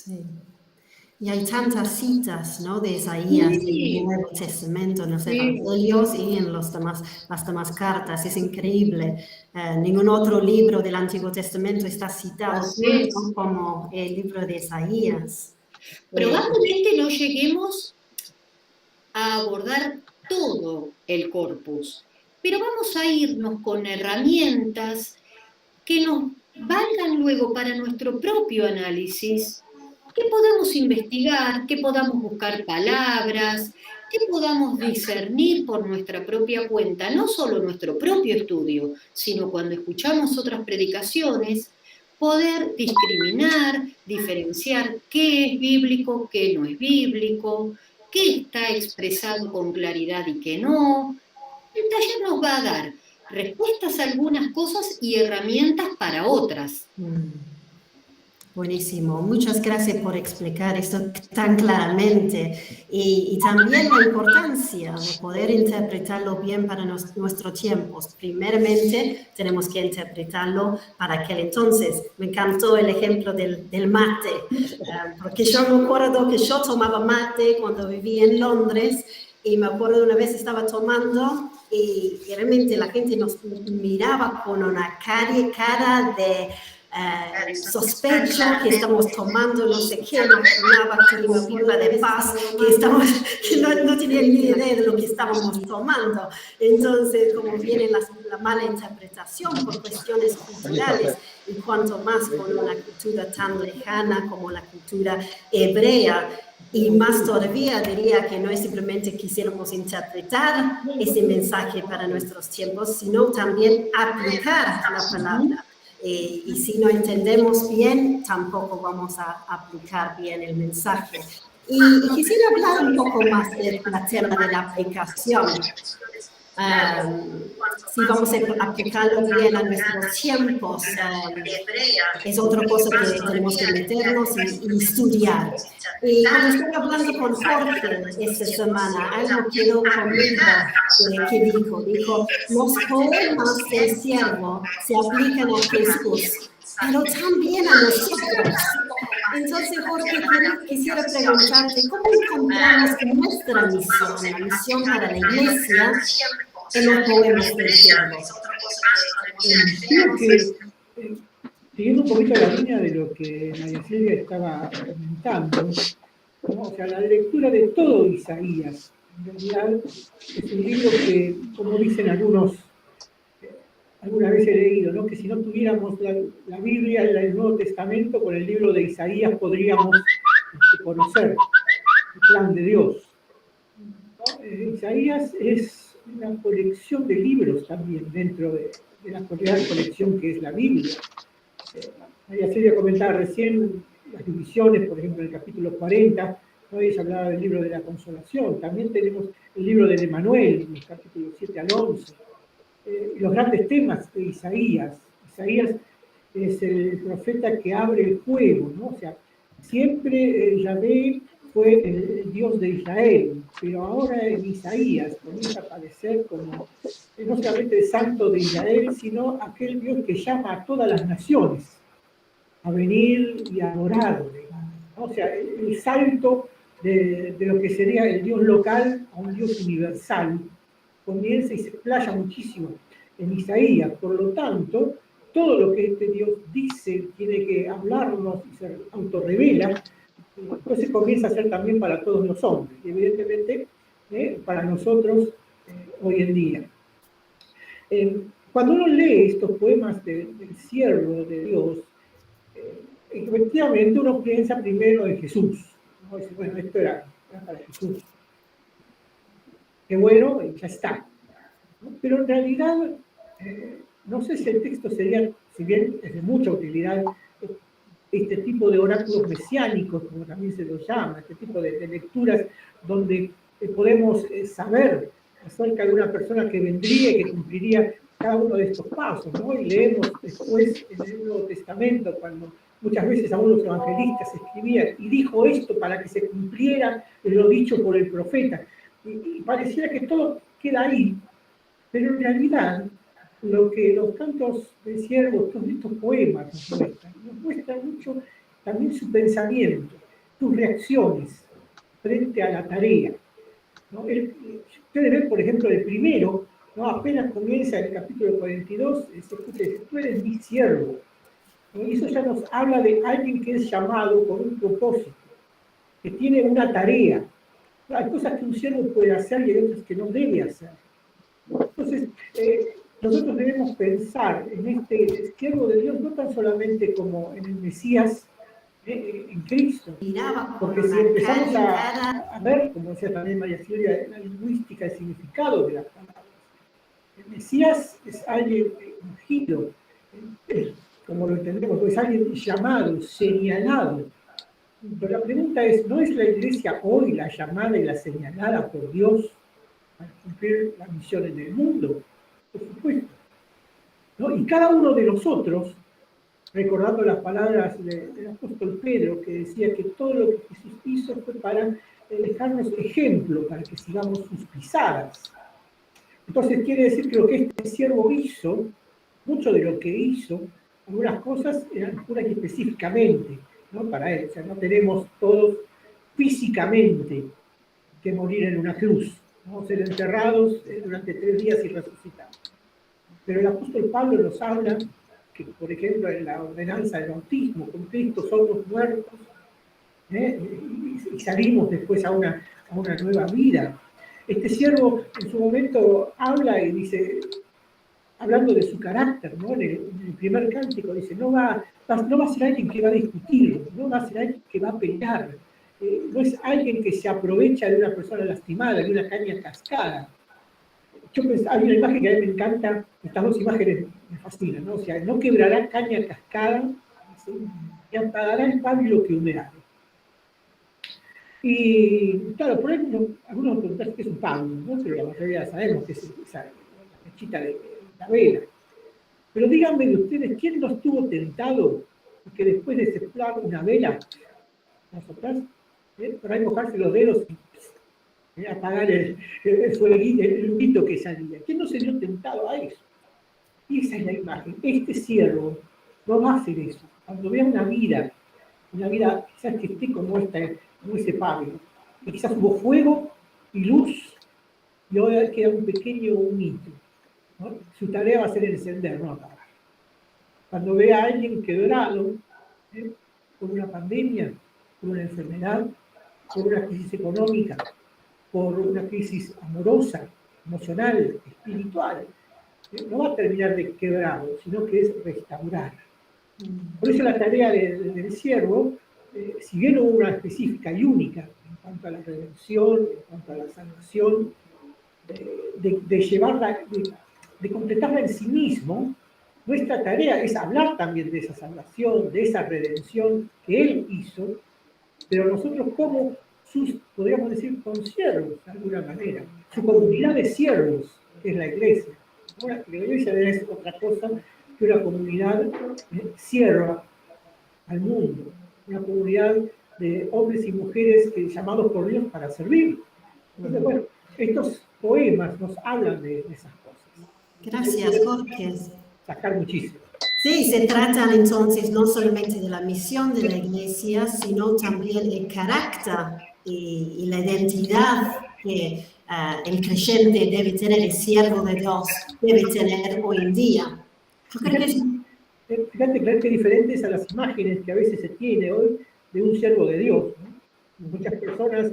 Sí. Y hay tantas citas, ¿no?, de Isaías en el Sí, Nuevo Testamento, en los sí, Evangelios y en las demás cartas. Es increíble. Ningún otro libro del Antiguo Testamento está citado así es. tanto como el libro de Isaías. Eh, Probablemente no lleguemos a abordar todo el corpus, pero vamos a irnos con herramientas que nos valgan luego para nuestro propio análisis, que podamos investigar, que podamos buscar palabras, que podamos discernir por nuestra propia cuenta, no solo nuestro propio estudio, sino cuando escuchamos otras predicaciones, poder discriminar, diferenciar qué es bíblico, qué no es bíblico, qué está expresado con claridad y qué no. El taller nos va a dar respuestas a algunas cosas y herramientas para otras. Buenísimo, muchas gracias por explicar esto tan claramente y también la importancia de poder interpretarlo bien para nuestros tiempos. Primeramente, tenemos que interpretarlo para aquel entonces. Me encantó el ejemplo del mate, porque yo me acuerdo que yo tomaba mate cuando vivía en Londres y me acuerdo una vez estaba tomando y realmente la gente nos miraba con una cara de sospecho que estamos tomando no sé qué, imaginaba que una pipa de paz, que no tenían ni idea de lo que estábamos tomando. Entonces, como viene la mala interpretación por cuestiones culturales, y cuanto más con una cultura tan lejana como la cultura hebrea, y más todavía diría que no es simplemente quisiéramos interpretar ese mensaje para nuestros tiempos, sino también aplicar la palabra. Y si no entendemos bien, tampoco vamos a aplicar bien el mensaje. Y quisiera hablar un poco más del tema de la aplicación. Si vamos a aplicarlo bien a nuestros tiempos, es otra cosa que tenemos que meternos y estudiar. Y cuando estoy hablando con Jorge esta semana, algo quedó conmigo que dijo, los poemas del siervo se aplican a Jesús, pero también a nosotros. Entonces, Jorge, quisiera preguntarte, ¿cómo encontramos nuestra misión, la misión para la iglesia, en los poemas del siervo? Creo que, siguiendo un poquito la línea de lo que María Silvia estaba comentando, ¿no? O sea, la lectura de todo Isaías, en realidad, es un libro que, como dicen algunos, alguna vez he leído, ¿no?, que si no tuviéramos la Biblia, el Nuevo Testamento, con el libro de Isaías podríamos conocer el plan de Dios, ¿no? Isaías es una colección de libros también dentro de la gran colección que es la Biblia. María Silvia comentaba recién las divisiones, por ejemplo, en el capítulo 40, ¿no?, ella hablaba del libro de la consolación. También tenemos el libro de Emanuel, en los capítulos 7 al 11. Los grandes temas de Isaías. Isaías es el profeta que abre el juego, ¿no? O sea, siempre Yahvé fue el Dios de Israel, pero ahora en Isaías comienza a aparecer como no solamente el santo de Israel, sino aquel Dios que llama a todas las naciones a venir y a adorarle, ¿no? O sea, el salto de lo que sería el Dios local a un Dios universal comienza y se explaya muchísimo en Isaías. Por lo tanto, todo lo que este Dios dice tiene que hablarnos y se autorrevela, entonces comienza a ser también para todos los hombres, y evidentemente para nosotros hoy en día. Cuando uno lee estos poemas del siervo de Dios, efectivamente uno piensa primero en Jesús, ¿no? Dice, bueno, esto era para Jesús. Qué bueno, ya está. ¿No? Pero en realidad, no sé si el texto sería, si bien es de mucha utilidad, este tipo de oráculos mesiánicos, como también se los llama, este tipo de lecturas donde podemos saber acerca de una persona que vendría y que cumpliría cada uno de estos pasos, ¿no? Y leemos después en el Nuevo Testamento, cuando muchas veces aún los evangelistas escribían, y dijo esto para que se cumpliera lo dicho por el profeta. Y pareciera que todo queda ahí, pero en realidad lo que los cantos de siervos, todos estos poemas nos muestran mucho también su pensamiento, sus reacciones frente a la tarea, ¿no? Ustedes ven, por ejemplo, el primero, ¿no? Apenas comienza el capítulo 42, se dice, tú eres mi siervo, ¿no? Y eso ya nos habla de alguien que es llamado con un propósito, que tiene una tarea. Hay cosas que un siervo puede hacer y hay otras que no debe hacer. Entonces, nosotros debemos pensar en este siervo de Dios no tan solamente como en el Mesías, en Cristo. Porque si empezamos a ver, como decía también María Silvia, la lingüística, el significado de las palabras, el Mesías es alguien ungido, como lo entendemos, es alguien llamado, señalado. Pero la pregunta es, ¿no es la iglesia hoy la llamada y la señalada por Dios para cumplir la misión en el mundo? Por supuesto, ¿no? Y cada uno de nosotros, recordando las palabras del apóstol Pedro, que decía que todo lo que Jesús hizo fue para dejarnos ejemplo, para que sigamos sus pisadas. Entonces quiere decir que lo que este siervo hizo, mucho de lo que hizo, algunas cosas eran puras y específicamente, ¿no? Para él. O sea, no tenemos todos físicamente que morir en una cruz, ¿no? Ser enterrados durante 3 días y resucitar. Pero el apóstol Pablo nos habla que, por ejemplo, en la ordenanza del bautismo, con Cristo somos muertos, y salimos después a una nueva vida. Este siervo en su momento habla y dice, hablando de su carácter, ¿no? En el primer cántico dice, no va a ser alguien que va a discutir, no va a ser alguien que va a pelear, no es alguien que se aprovecha de una persona lastimada, de una caña cascada. Hay una imagen que a mí me encanta, estas dos imágenes me fascinan, ¿no? O sea, no quebrará caña cascada, y apagará el pabilo que humeará. Y claro, por ejemplo, algunos nos preguntan qué es un pabilo, ¿no? Pero la mayoría sabemos que es esa mechita de la vela. Pero díganme de ustedes, ¿quién no estuvo tentado que después de soplar una vela, por ahí mojarse los dedos y apagar el humito que salía? ¿Quién no se vio tentado a eso? Y esa es la imagen. Este siervo no va a hacer eso. Cuando vea una vida quizás que esté como ese pabilo, y quizás hubo fuego y luz, y ahora queda un pequeño humito, ¿no? Su tarea va a ser encender, no apagar. Cuando vea a alguien quebrado, por una pandemia, por una enfermedad, por una crisis económica, por una crisis amorosa, emocional, espiritual, no va a terminar de quebrado, sino que es restaurar. Por eso la tarea del siervo, si bien hubo una específica y única en cuanto a la redención, en cuanto a la salvación, de llevarla, de completarla en sí mismo, nuestra tarea es hablar también de esa salvación, de esa redención que Él hizo, pero nosotros como podríamos decir, consiervos, de alguna manera, su comunidad de siervos, que es la iglesia. Ahora, la iglesia debe ser otra cosa que una comunidad sierva al mundo, una comunidad de hombres y mujeres llamados por Dios para servir. Entonces, bueno, estos poemas nos hablan de esas cosas. Gracias, Jorge. Sacar muchísimo. Sí, se trata entonces no solamente de la misión de la iglesia, sino también el carácter y la identidad que el creyente debe tener, el siervo de Dios debe tener hoy en día. Fíjate que diferentes a las imágenes que a veces se tiene hoy de un siervo de Dios, ¿no? Muchas personas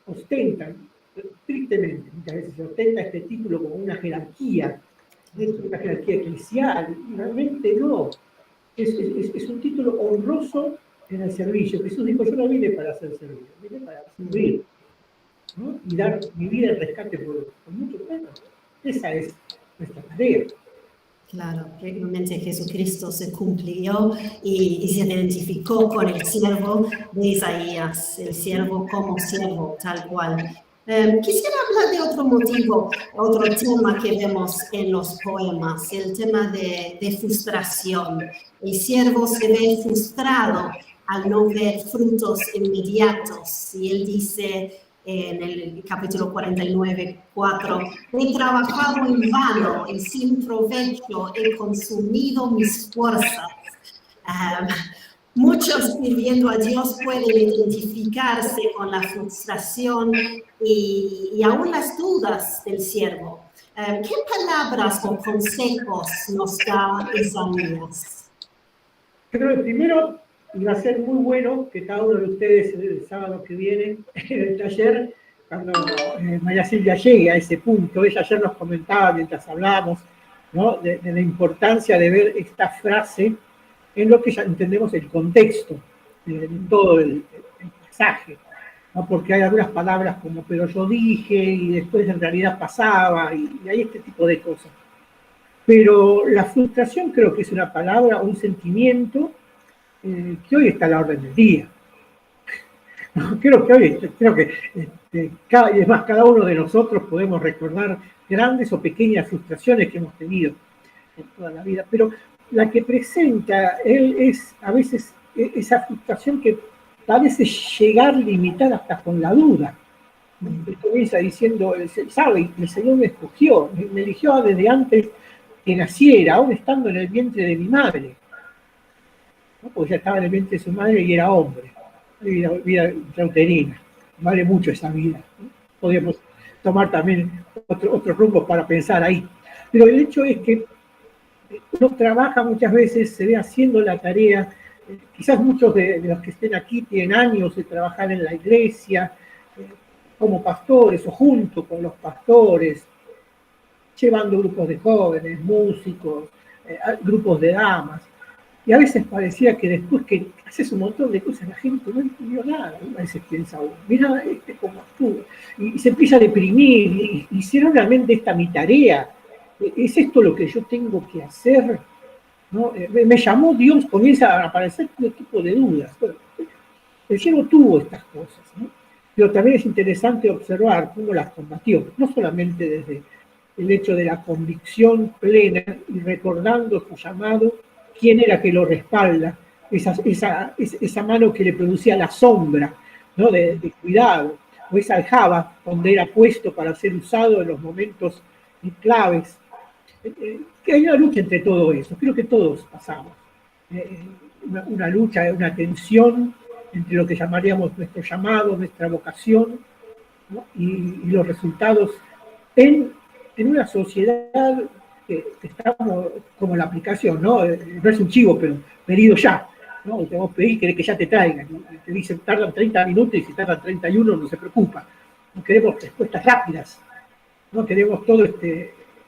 ostentan, tristemente, muchas veces se ostenta este título como una jerarquía eclesial, y realmente no. Es un título honroso en el servicio. Jesús dijo, yo no vine para hacer servicio, vine para servir, ¿no? Y dar mi vida en rescate por muchos menos. Esa es nuestra tarea. Claro, realmente Jesucristo se cumplió y se identificó con el siervo de Isaías, el siervo como siervo, tal cual. Quisiera hablar de otro motivo, otro tema que vemos en los poemas, el tema de frustración. El siervo se ve frustrado al no ver frutos inmediatos. Y él dice en el capítulo 49:4, he trabajado en vano y sin provecho he consumido mis fuerzas. muchos sirviendo a Dios pueden identificarse con la frustración y aún las dudas del siervo. ¿Qué palabras o consejos nos da Isaías? Yo creo que primero iba a ser muy bueno que cada uno de ustedes el sábado que viene en el taller, cuando María Silvia llegue a ese punto, ella ayer nos comentaba mientras hablábamos, ¿no? de la importancia de ver esta frase en lo que ya entendemos el contexto, en todo el pasaje, ¿no? Porque hay algunas palabras como pero yo dije y después en realidad pasaba y hay este tipo de cosas. Pero la frustración creo que es una palabra, un sentimiento que hoy está a la orden del día. Creo que cada uno de nosotros podemos recordar grandes o pequeñas frustraciones que hemos tenido en toda la vida, pero la que presenta él es a veces esa frustración que parece llegar limitada hasta con la duda. Él comienza diciendo, sabe, el Señor me escogió, me eligió desde antes que naciera, aún estando en el vientre de mi madre, ¿no? Porque ya estaba en el vientre de su madre y era hombre, vida intrauterina, vale mucho esa vida, ¿no? Podríamos tomar también otros rumbos para pensar ahí, pero el hecho es que uno trabaja muchas veces, se ve haciendo la tarea, quizás muchos de los que estén aquí tienen años de trabajar en la iglesia, como pastores o junto con los pastores, llevando grupos de jóvenes, músicos, grupos de damas, y a veces parecía que después que haces un montón de cosas la gente no entendió nada, ¿no? A veces piensa uno, mira cómo actúa, y se empieza a deprimir, y si realmente esta mi tarea, ¿es esto lo que yo tengo que hacer? ¿No? Me llamó Dios, comienza a aparecer todo tipo de dudas. Bueno, el cielo tuvo estas cosas, ¿no? Pero también es interesante observar cómo las combatió, no solamente desde el hecho de la convicción plena y recordando su llamado, quién era que lo respalda, esa mano que le producía la sombra, ¿no? de cuidado, o esa aljaba donde era puesto para ser usado en los momentos claves. Que hay una lucha entre todo eso, creo que todos pasamos. Una lucha, una tensión entre lo que llamaríamos nuestro llamado, nuestra vocación, ¿no? y los resultados en una sociedad que estamos como la aplicación, ¿no? No es un chivo, pero pedido ya, ¿no? Te vamos a pedir, querés que ya te traigan, ¿no? Te dicen tardan 30 minutos y si tardan 31 no se preocupa. No queremos respuestas rápidas, no queremos todo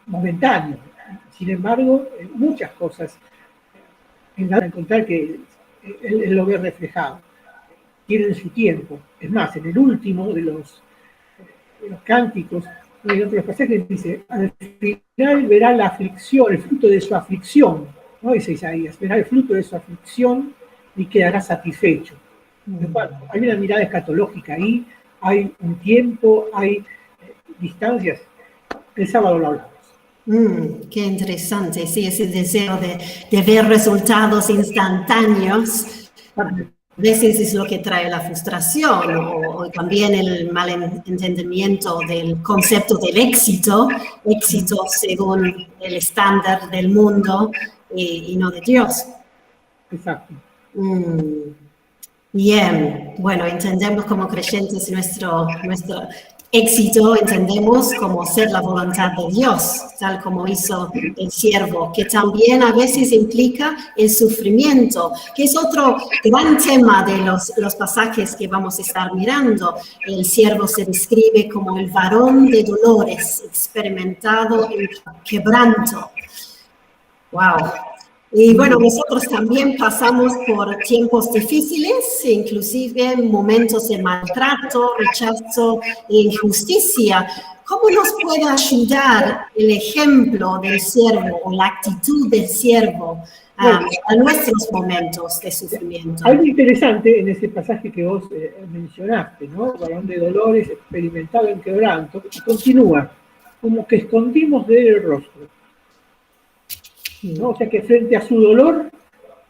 momentáneo. Sin embargo, muchas cosas van a encontrar que él lo ve reflejado. Tienen su tiempo. Es más, en el último de los cánticos, en otros pasajes dice, al final verá la aflicción, el fruto de su aflicción, ¿no? Dice Isaías, verá el fruto de su aflicción y quedará satisfecho. Hay una mirada escatológica ahí, hay un tiempo, hay distancias. El sábado lo hablamos. Qué interesante, sí, es el deseo de ver resultados instantáneos. A veces es lo que trae la frustración o también el malentendimiento del concepto del éxito según el estándar del mundo y no de Dios. Exacto. Bien, bueno, entendemos como creyentes nuestro éxito, entendemos como ser la voluntad de Dios, tal como hizo el siervo, que también a veces implica el sufrimiento, que es otro gran tema de los pasajes que vamos a estar mirando. El siervo se describe como el varón de dolores, experimentado en quebranto. ¡Wow! Y bueno, nosotros también pasamos por tiempos difíciles, inclusive momentos de maltrato, rechazo e injusticia. ¿Cómo nos puede ayudar el ejemplo del siervo o la actitud del siervo a nuestros momentos de sufrimiento? Algo interesante en ese pasaje que vos mencionaste, ¿no? Varón de dolores, experimentado en quebranto, continúa, como que escondimos de él el rostro. ¿No? O sea que frente a su dolor,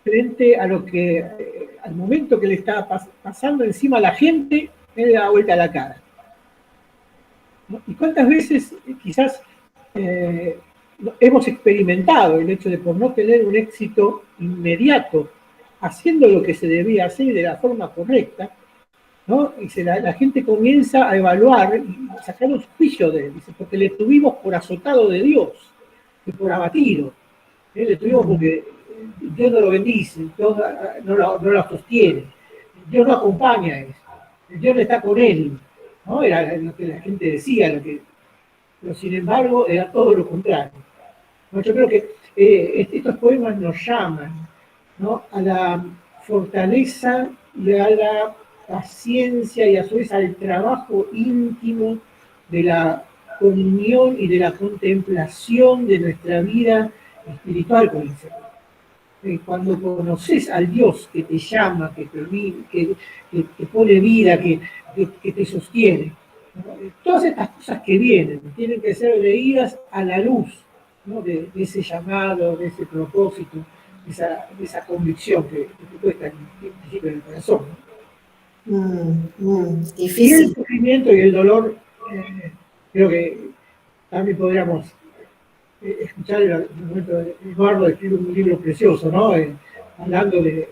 frente a lo que, al momento que le estaba pasando encima a la gente, él le da vuelta a la cara. ¿No? Y cuántas veces quizás hemos experimentado el hecho de por no tener un éxito inmediato haciendo lo que se debía hacer y de la forma correcta, ¿no? Y la gente comienza a evaluar y sacar un juicio de él, dice, porque le tuvimos por azotado de Dios, y por abatido, le tuvimos porque Dios no lo bendice, Dios no lo sostiene, Dios no acompaña a eso, Dios no está con él, ¿no? Era lo que la gente decía, pero sin embargo era todo lo contrario. ¿No? Yo creo que estos poemas nos llaman, ¿no?, a la fortaleza y a la paciencia y a su vez al trabajo íntimo de la comunión y de la contemplación de nuestra vida espiritual con el Señor. Cuando conoces al Dios que te llama, que pone vida, que te sostiene, ¿no? Todas estas cosas que vienen tienen que ser leídas a la luz, ¿no?, de ese llamado, de ese propósito, de esa convicción que te cuesta en el corazón, ¿no? Difícil. Y el sufrimiento y el dolor, creo que también podríamos escuchar el momento de Eduardo escribe un libro precioso, ¿no? Hablando de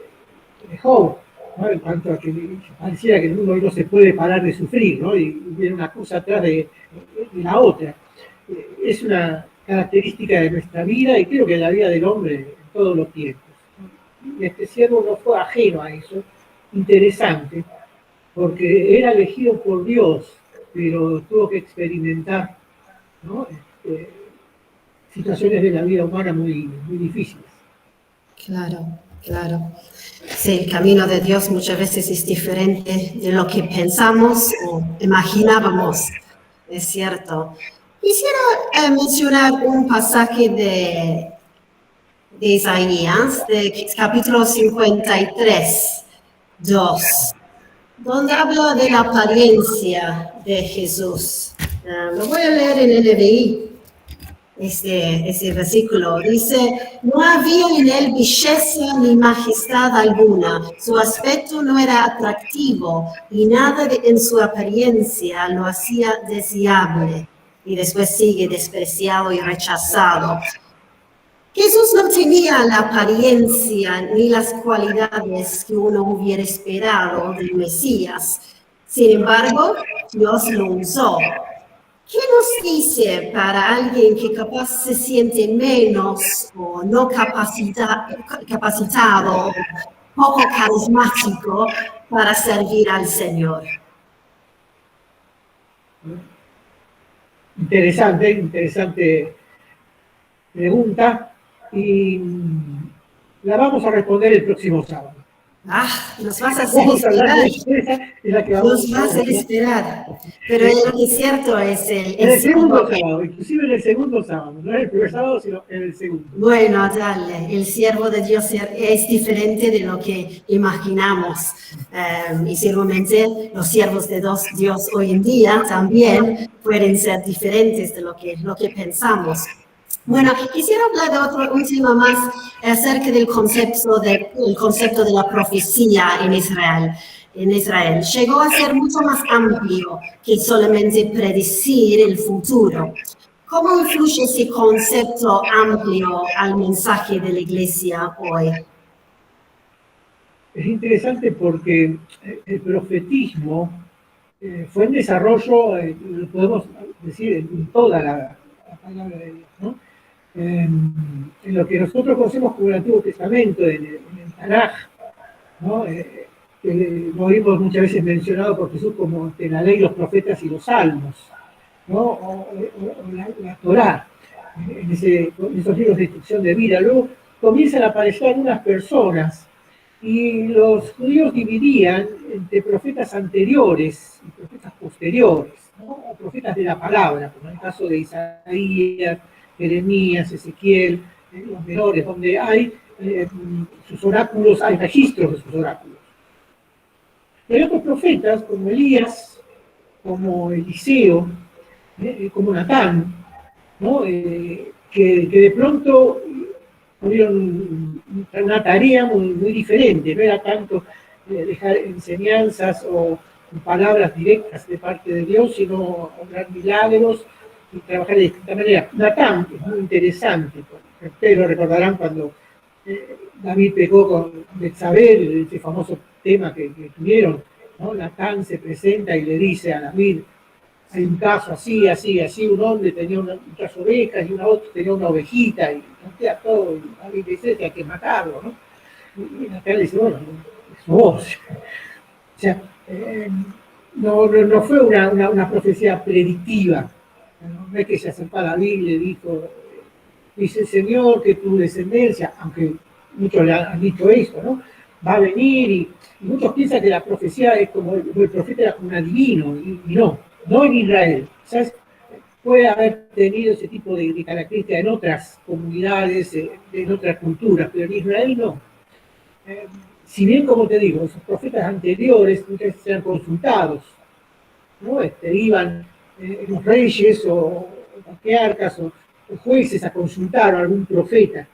Job, ¿no?, en cuanto a que pareciera que el mundo hoy no se puede parar de sufrir, ¿no? Y viene una cosa atrás de la otra. Es una característica de nuestra vida y creo que de la vida del hombre en todos los tiempos. Y este siervo no fue ajeno a eso, interesante, porque era elegido por Dios, pero tuvo que experimentar, ¿no?, situaciones de la vida humana muy, muy difíciles. Claro, claro. Sí, el camino de Dios muchas veces es diferente de lo que pensamos o imaginábamos, es cierto. Quisiera mencionar un pasaje de Isaías, de capítulo 53, 2, donde habla de la apariencia de Jesús. Lo voy a leer en el NBI. Este versículo dice: no había en él belleza ni majestad alguna, su aspecto no era atractivo y nada en su apariencia lo hacía deseable. Y después sigue: despreciado y rechazado. Jesús no tenía la apariencia ni las cualidades que uno hubiera esperado del Mesías. Sin embargo, Dios lo usó. ¿Qué nos dice para alguien que capaz se siente menos o no capacitado, poco carismático para servir al Señor? Interesante pregunta, y la vamos a responder el próximo sábado. Nos vas a hacer esperar. Pero lo que es cierto es el segundo sábado, inclusive en el segundo sábado, no en el primer sábado, sino en el segundo. Bueno, dale, el siervo de Dios es diferente de lo que imaginamos. Y seguramente los siervos de Dios hoy en día también pueden ser diferentes de lo que pensamos. Bueno, quisiera hablar de un tema más acerca del concepto de la profecía en Israel. Llegó a ser mucho más amplio que solamente predecir el futuro. ¿Cómo influye ese concepto amplio al mensaje de la iglesia hoy? Es interesante porque el profetismo fue en desarrollo, lo podemos decir, en toda la palabra de Dios, ¿no? En lo que nosotros conocemos como el Antiguo Testamento, en el Tanaj, ¿no? Que lo oímos muchas veces mencionado por Jesús como la ley, los profetas y los salmos, ¿no? O la Torá, en esos libros de instrucción de vida. Luego comienzan a aparecer algunas personas y los judíos dividían entre profetas anteriores y profetas posteriores, ¿no? O profetas de la palabra, como en el caso de Isaías, Jeremías, Ezequiel, los menores, donde hay sus oráculos, hay registros de sus oráculos. Pero hay otros profetas, como Elías, como Eliseo, como Natán, ¿no? Que de pronto tuvieron una tarea muy diferente, no era tanto dejar enseñanzas o palabras directas de parte de Dios, sino obrar milagros y trabajar de distinta manera. Natán es muy interesante, ustedes lo recordarán cuando David pecó con Betsabé, ese famoso tema que tuvieron, ¿no? Natán se presenta y le dice a David, hay un caso así, así, así, un hombre tenía unas ovejas y una otra tenía una ovejita, y plantea todo, y David dice que hay que matarlo, ¿no? Y Natán le dice, bueno, es vos. O sea, no fue una profecía predictiva, no es que se acercó a David y le dijo, dice el Señor que tu descendencia, aunque muchos le han dicho esto, ¿no? Va a venir y muchos piensan que la profecía es como el profeta era como un adivino, y no en Israel. ¿Sabes? Puede haber tenido ese tipo de características en otras comunidades, en otras culturas, pero en Israel no. Si bien, como te digo, esos profetas anteriores muchas veces eran consultados, ¿no? Iban los reyes o patriarcas o jueces a consultar a algún profeta,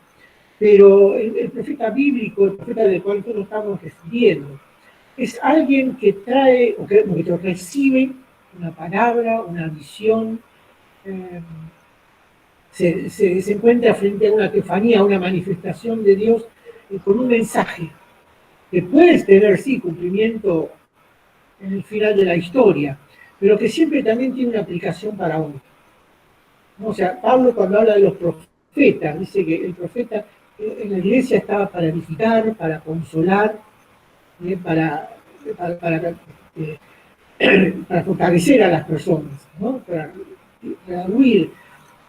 pero el profeta bíblico, el profeta del cual nosotros estamos refiriendo, es alguien que trae o que recibe una palabra, una visión, se encuentra frente a una teofanía, una manifestación de Dios con un mensaje que puede tener, sí, cumplimiento en el final de la historia, pero que siempre también tiene una aplicación para hoy. O sea, Pablo cuando habla de los profetas, dice que el profeta en la iglesia estaba para edificar, para consolar, para fortalecer a las personas, ¿no? Para redarguir.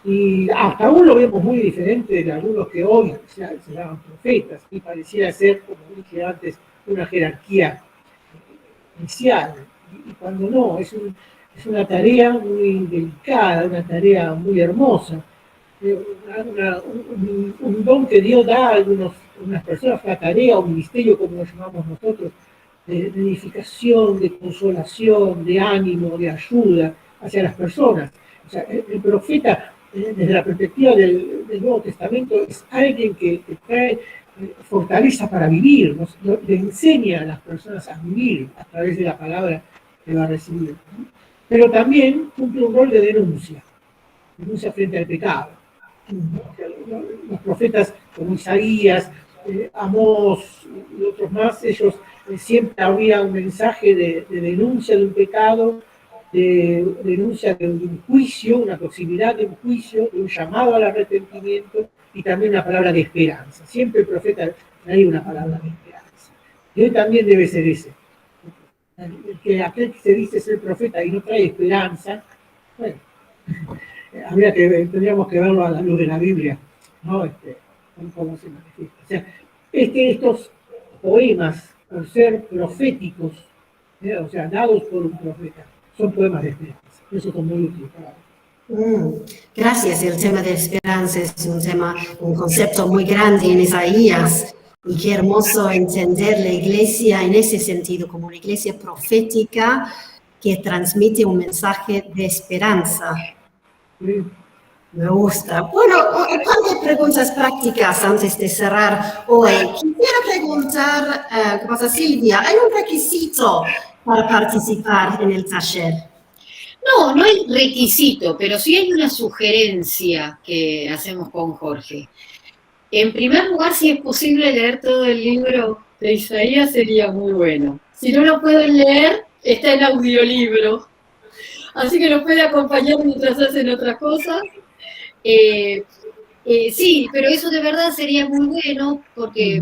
Y hasta aún lo vemos muy diferente de algunos que hoy se llaman profetas, y pareciera ser, como dije antes, una jerarquía inicial. Y cuando no, es una tarea muy delicada, una tarea muy hermosa. Un don que Dios da a algunas personas, una tarea, un ministerio, como lo llamamos nosotros, de edificación, de consolación, de ánimo, de ayuda hacia las personas. O sea, el profeta, desde la perspectiva del Nuevo Testamento, es alguien que trae fortaleza para vivir, le enseña a las personas a vivir a través de la palabra que va a recibir, ¿no? Pero también cumple un rol de denuncia frente al pecado. Los profetas como Isaías, Amós y otros más, ellos siempre había un mensaje de denuncia de un pecado, de denuncia de un juicio, una proximidad de un juicio, de un llamado al arrepentimiento y también una palabra de esperanza. Siempre el profeta trae una palabra de esperanza. Y hoy también debe ser ese. Aquel que se dice ser profeta y no trae esperanza, bueno, tendríamos que verlo a la luz de la Biblia, ¿no? Cómo se manifiesta. O sea, estos poemas, por ser proféticos, o sea, dados por un profeta, son poemas de esperanza. Eso es muy útil para Gracias. El tema de esperanza es un concepto muy grande en Isaías. Y qué hermoso entender la iglesia en ese sentido, como una iglesia profética que transmite un mensaje de esperanza. Sí. Me gusta. Bueno, un par de preguntas prácticas antes de cerrar hoy. Quisiera preguntar, ¿qué pasa, Silvia? ¿Hay un requisito para participar en el taller? No hay requisito, pero sí hay una sugerencia que hacemos con Jorge. En primer lugar, si es posible leer todo el libro de Isaías, sería muy bueno. Si no lo pueden leer, está el audiolibro. Así que los puede acompañar mientras hacen otras cosas. Sí, pero eso de verdad sería muy bueno porque,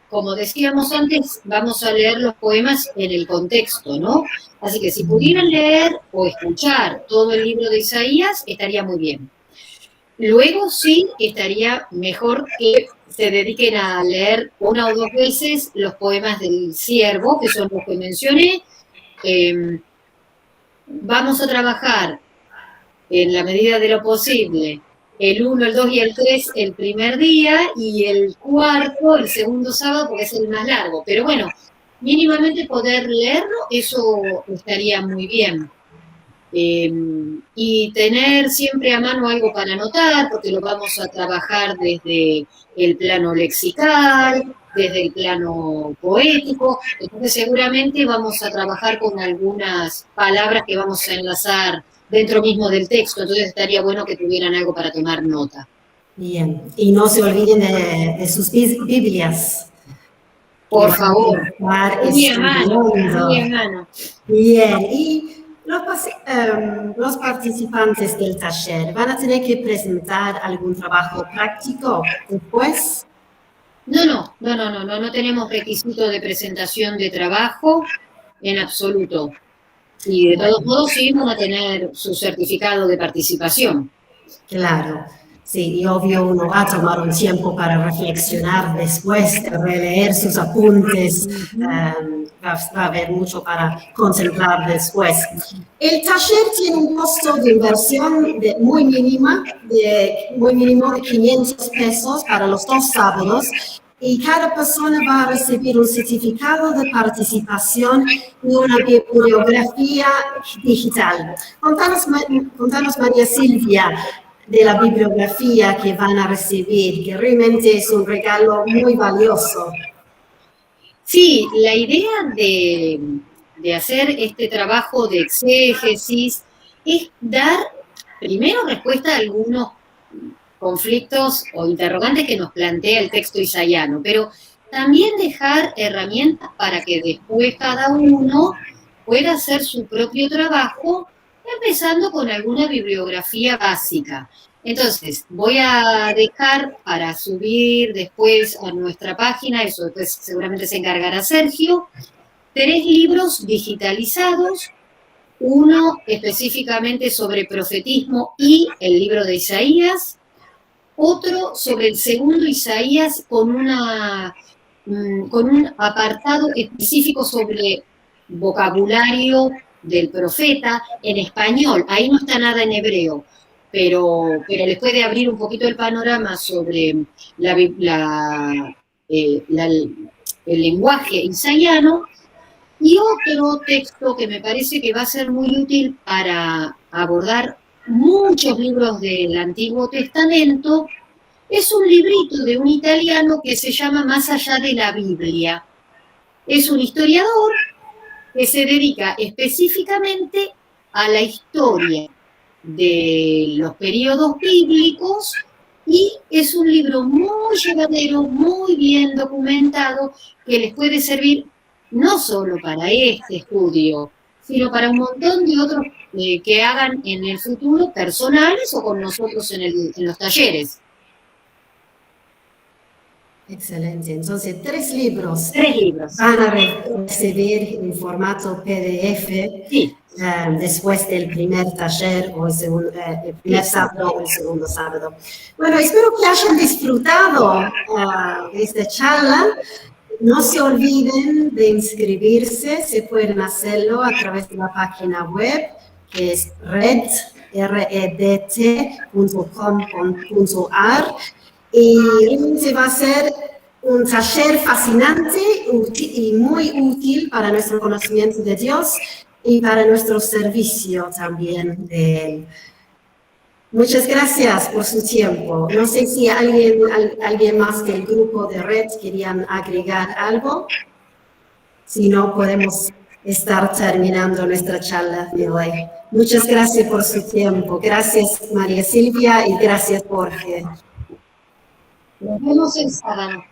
como decíamos antes, vamos a leer los poemas en el contexto, ¿no? Así que si pudieran leer o escuchar todo el libro de Isaías, estaría muy bien. Luego sí estaría mejor que se dediquen a leer una o dos veces los poemas del Siervo, que son los que mencioné. Vamos a trabajar en la medida de lo posible el 1, el 2 y el 3 el primer día y el 4 el segundo sábado porque es el más largo. Pero bueno, mínimamente poder leerlo, eso estaría muy bien. Y tener siempre a mano algo para anotar, porque lo vamos a trabajar desde el plano lexical, desde el plano poético, entonces seguramente vamos a trabajar con algunas palabras que vamos a enlazar dentro mismo del texto, entonces estaría bueno que tuvieran algo para tomar nota. Bien, y no se olviden de sus Biblias. Por favor, Estar muy a mano, estudiando. muy a mano. Bien, y los participantes del taller van a tener que presentar algún trabajo práctico después. No tenemos requisito de presentación de trabajo en absoluto. Y de todos modos sí van a tener su certificado de participación. Claro, sí, y obvio uno va a tomar un tiempo para reflexionar después, de releer sus apuntes, va a haber mucho para contemplar después. El taller tiene un costo de inversión muy mínimo de 500 pesos para los 2 sábados, y cada persona va a recibir un certificado de participación y una bibliografía digital. Contanos, María Silvia, de la bibliografía que van a recibir, que realmente es un regalo muy valioso. Sí, la idea de hacer este trabajo de exégesis es dar primero respuesta a algunos conflictos o interrogantes que nos plantea el texto isaiano, pero también dejar herramientas para que después cada uno pueda hacer su propio trabajo, empezando con alguna bibliografía básica. Entonces, voy a dejar para subir después a nuestra página, eso después seguramente se encargará Sergio, 3 libros digitalizados, uno específicamente sobre profetismo y el libro de Isaías, otro sobre el segundo Isaías con un apartado específico sobre vocabulario del profeta en español. Ahí no está nada en hebreo, pero les puede abrir un poquito el panorama sobre el lenguaje isaiano. Y otro texto que me parece que va a ser muy útil para abordar muchos libros del Antiguo Testamento, es un librito de un italiano que se llama Más allá de la Biblia. Es un historiador que se dedica específicamente a la historia de los periodos bíblicos y es un libro muy llevadero, muy bien documentado, que les puede servir no solo para este estudio, sino para un montón de otros que hagan en el futuro, personales o con nosotros en los talleres. Excelente. Entonces, 3 libros. 3 libros. Van a recibir en formato PDF. Sí. Después del primer taller o el primer sábado o el segundo sábado. Bueno, espero que hayan disfrutado esta charla. No se olviden de inscribirse, se pueden hacerlo a través de la página web, que es redt.com.ar, y realmente va a ser un taller fascinante y muy útil para nuestro conocimiento de Dios y para nuestro servicio también de Él. Muchas gracias por su tiempo. No sé si alguien más del grupo de Red querían agregar algo. Si no, podemos estar terminando nuestra charla de hoy. Muchas gracias por su tiempo. Gracias, María Silvia, y gracias, Jorge. Nos vemos el sábado.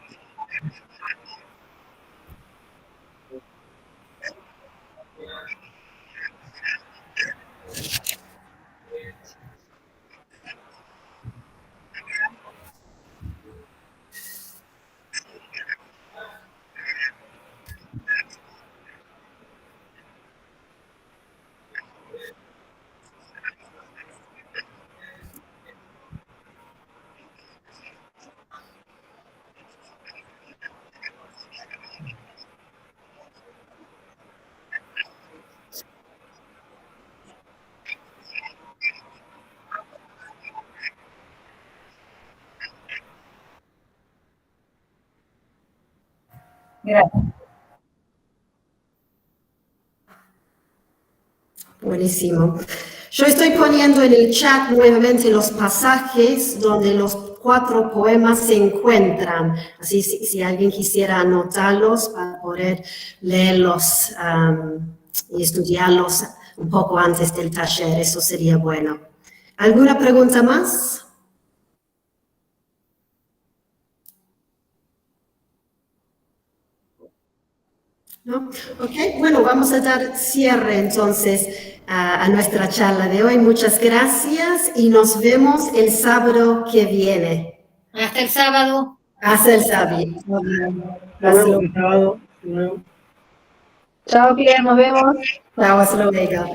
Gracias. Buenísimo. Yo estoy poniendo en el chat nuevamente los pasajes donde los 4 poemas se encuentran. Así, si alguien quisiera anotarlos para poder leerlos y estudiarlos un poco antes del taller, eso sería bueno. ¿Alguna pregunta más? ¿no? Ok, bueno, vamos a dar cierre entonces a nuestra charla de hoy. Muchas gracias y nos vemos el sábado que viene. Hasta el sábado. Hasta el sábado. Nos vemos el sábado. Hasta luego. Chao, Claire, nos vemos. Chao, hasta luego.